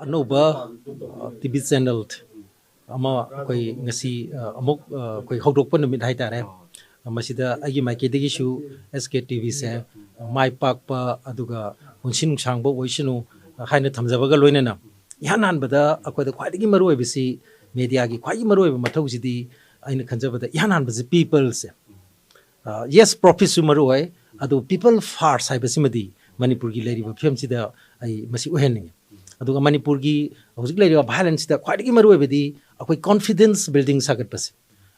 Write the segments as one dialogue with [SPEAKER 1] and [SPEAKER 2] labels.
[SPEAKER 1] अनौबा TV channel अमा कोई ngasi amuk koi hawdokpa numit hai tare masida agi maikidagi shu SKTV se mai pakpa aduga unsin sangbo oisinu haina thamjabaga loinana yanan bada akoida khwaidagi maru oibisi media gi khwai maru oiba mathau sidi aina khanjabada yanan bazi people se yes Prof su maru oi adu people first haibasimadi Manipur gi leriba film sida ai masi ohening aduga Manipur gi hojik leriba violence da khwaidagi maru oibadi akoi confidence building sagat pase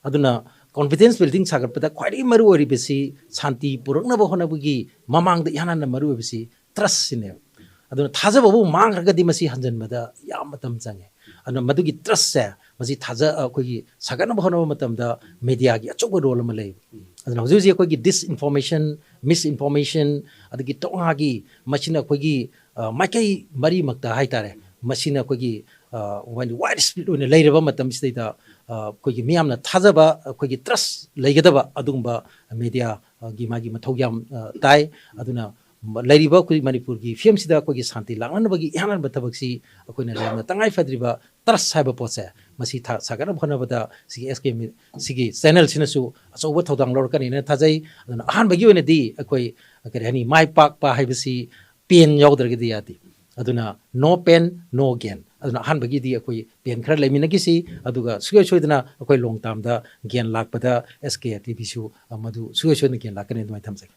[SPEAKER 1] aduna confidence building sagat pada khwai maru ori besi shanti purakna ba hona bugi mamang da yana na maru besi trust sine aduna thaja babu mang raga di masi hanjan mada yam matam change aduna madugi trust se masi thaja akoi sagana ba hona matam da media gi achoba role ma lei aduna hoji akoi gi disinformation misinformation adagi tonga gi machina akoi gi makai mari makta haitare machina akoi gi when wide split on later matam sida kogi miyamna thajaba kogi trust legadaba adungba media gi magi mathogyam tai aduna lairiba koi Manipur gi film sida kogi shanti langnan bagi yanan bathabaksi akoina lemna tangai fadriba trust haiba pose masi tha sagana bhana bada sigi SK sigi channel sinasu asoba thodang lorkani na thajai aduna ahan bagi oina di akoi akari mai pak pa haibasi pen yawdragi yati aduna no pen no gain aduna han bagi di akoi pen khara lemina gisi aduga suya soidana akoi long term da gain lakpada SKTV su amadu suya soidana gain lakane dum thamjai